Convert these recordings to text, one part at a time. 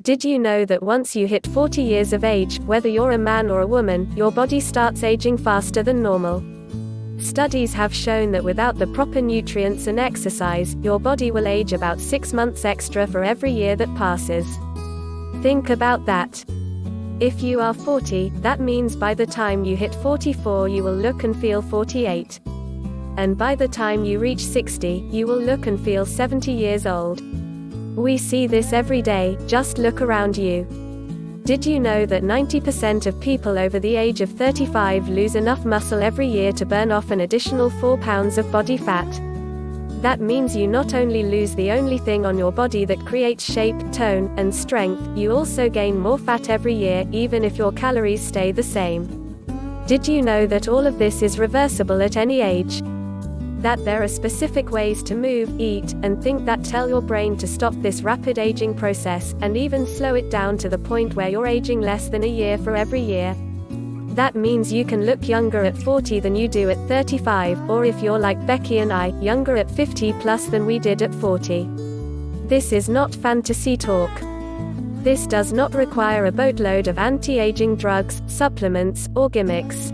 Did you know that once you hit 40 years of age, whether you're a man or a woman, your body starts aging faster than normal? Studies have shown that without the proper nutrients and exercise, your body will age about 6 months extra for every year that passes. Think about that. If you are 40, that means by the time you hit 44 you will look and feel 48. And by the time you reach 60, you will look and feel 70 years old. We see this every day, just look around you. Did you know that 90% of people over the age of 35 lose enough muscle every year to burn off an additional 4 pounds of body fat? That means you not only lose the only thing on your body that creates shape, tone, and strength, you also gain more fat every year, even if your calories stay the same. Did you know that all of this is reversible at any age? That there are specific ways to move, eat, and think that tell your brain to stop this rapid aging process, and even slow it down to the point where you're aging less than a year for every year? That means you can look younger at 40 than you do at 35, or if you're like Becky and I, younger at 50 plus than we did at 40. This is not fantasy talk. This does not require a boatload of anti-aging drugs, supplements, or gimmicks.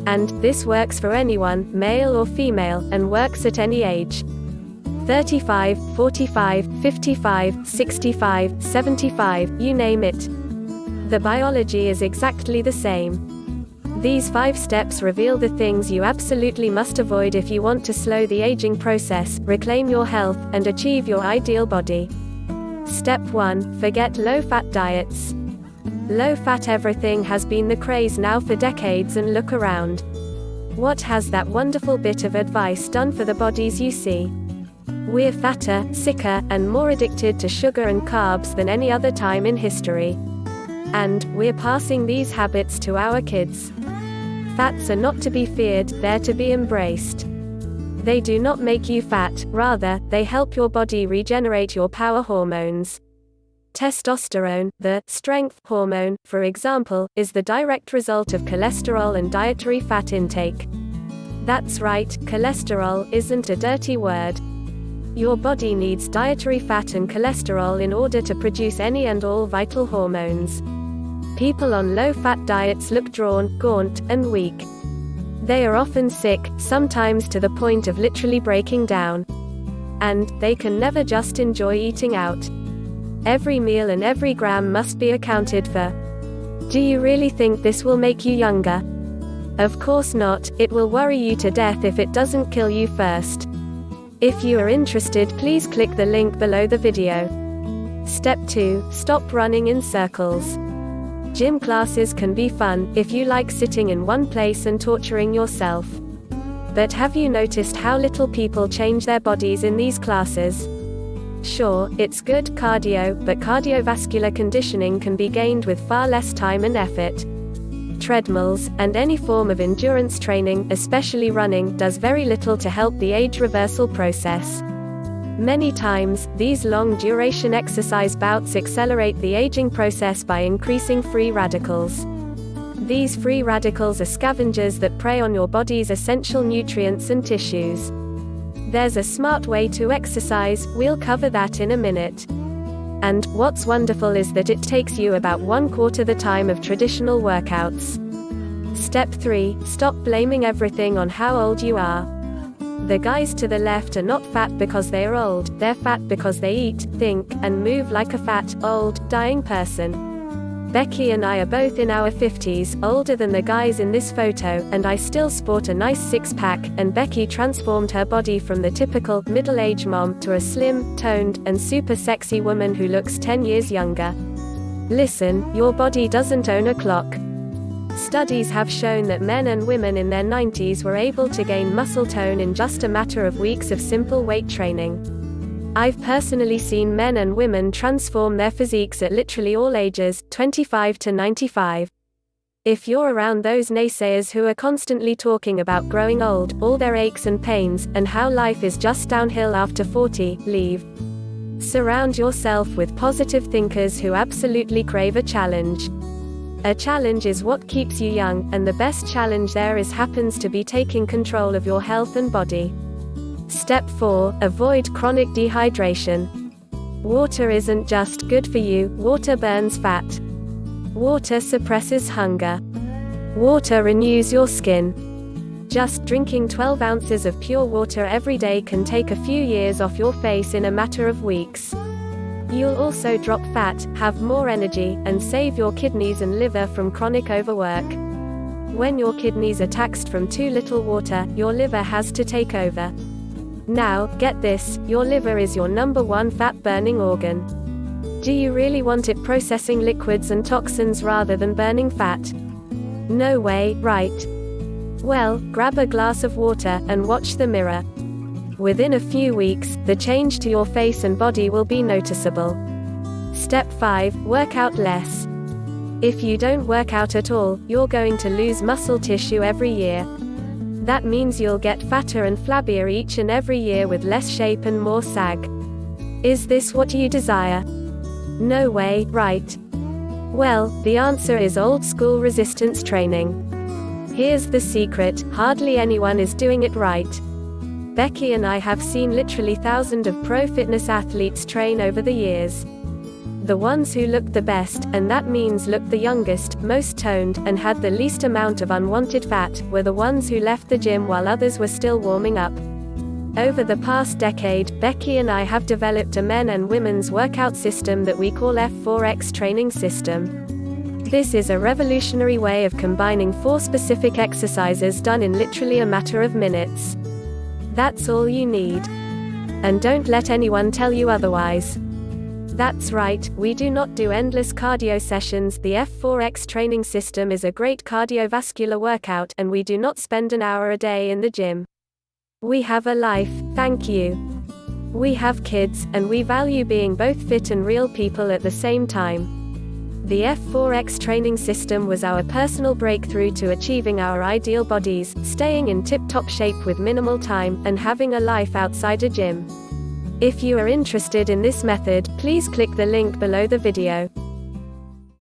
And this works for anyone, male or female, and works at any age. 35, 45, 55, 65, 75, you name it. The biology is exactly the same. These 5 steps reveal the things you absolutely must avoid if you want to slow the aging process, reclaim your health, and achieve your ideal body. Step 1. Forget low-fat diets. Low-fat everything has been the craze now for decades, and look around. What has that wonderful bit of advice done for the bodies you see? We're fatter, sicker, and more addicted to sugar and carbs than any other time in history. And we're passing these habits to our kids. Fats are not to be feared, they're to be embraced. They do not make you fat, rather, they help your body regenerate your power hormones. Testosterone, the strength hormone, for example, is the direct result of cholesterol and dietary fat intake. That's right, cholesterol isn't a dirty word. Your body needs dietary fat and cholesterol in order to produce any and all vital hormones. People on low-fat diets look drawn, gaunt, and weak. They are often sick, sometimes to the point of literally breaking down. And they can never just enjoy eating out. Every meal and every gram must be accounted for. Do you really think this will make you younger? Of course not, it will worry you to death if it doesn't kill you first. If you are interested, please click the link below the video. Step 2. Stop running in circles. Gym classes can be fun, if you like sitting in one place and torturing yourself. But have you noticed how little people change their bodies in these classes? Sure, it's good cardio, but cardiovascular conditioning can be gained with far less time and effort. Treadmills, and any form of endurance training, especially running, does very little to help the age reversal process. Many times, these long-duration exercise bouts accelerate the aging process by increasing free radicals. These free radicals are scavengers that prey on your body's essential nutrients and tissues. There's a smart way to exercise, we'll cover that in a minute. And what's wonderful is that it takes you about 1/4 the time of traditional workouts. Step 3. Stop blaming everything on how old you are. The guys to the left are not fat because they are old, they're fat because they eat, think, and move like a fat, old, dying person. Becky and I are both in our 50s, older than the guys in this photo, and I still sport a nice six-pack, and Becky transformed her body from the typical, middle-aged mom to a slim, toned, and super sexy woman who looks 10 years younger. Listen, your body doesn't own a clock. Studies have shown that men and women in their 90s were able to gain muscle tone in just a matter of weeks of simple weight training. I've personally seen men and women transform their physiques at literally all ages, 25 to 95. If you're around those naysayers who are constantly talking about growing old, all their aches and pains, and how life is just downhill after 40, leave. Surround yourself with positive thinkers who absolutely crave a challenge. A challenge is what keeps you young, and the best challenge there is happens to be taking control of your health and body. Step 4. Avoid chronic dehydration. Water isn't just good for you, water burns fat. Water suppresses hunger. Water renews your skin. Just drinking 12 ounces of pure water every day can take a few years off your face in a matter of weeks. You'll also drop fat, have more energy, and save your kidneys and liver from chronic overwork. When your kidneys are taxed from too little water, your liver has to take over. Now, get this, your liver is your #1 fat-burning organ. Do you really want it processing liquids and toxins rather than burning fat? No way, right? Well, grab a glass of water, and watch the mirror. Within a few weeks, the change to your face and body will be noticeable. Step 5, work out less. If you don't work out at all, you're going to lose muscle tissue every year. That means you'll get fatter and flabbier each and every year with less shape and more sag. Is this what you desire? No way, right? Well, the answer is old school resistance training. Here's the secret, hardly anyone is doing it right. Becky and I have seen literally thousands of pro fitness athletes train over the years. The ones who looked the best, and that means looked the youngest, most toned, and had the least amount of unwanted fat, were the ones who left the gym while others were still warming up. Over the past decade, Becky and I have developed a men and women's workout system that we call F4X Training System. This is a revolutionary way of combining 4 specific exercises done in literally a matter of minutes. That's all you need. And don't let anyone tell you otherwise. That's right, we do not do endless cardio sessions. The F4X training system is a great cardiovascular workout, and we do not spend an hour a day in the gym. We have a life, thank you. We have kids, and we value being both fit and real people at the same time. The F4X training system was our personal breakthrough to achieving our ideal bodies, staying in tip-top shape with minimal time, and having a life outside a gym. If you are interested in this method, please click the link below the video.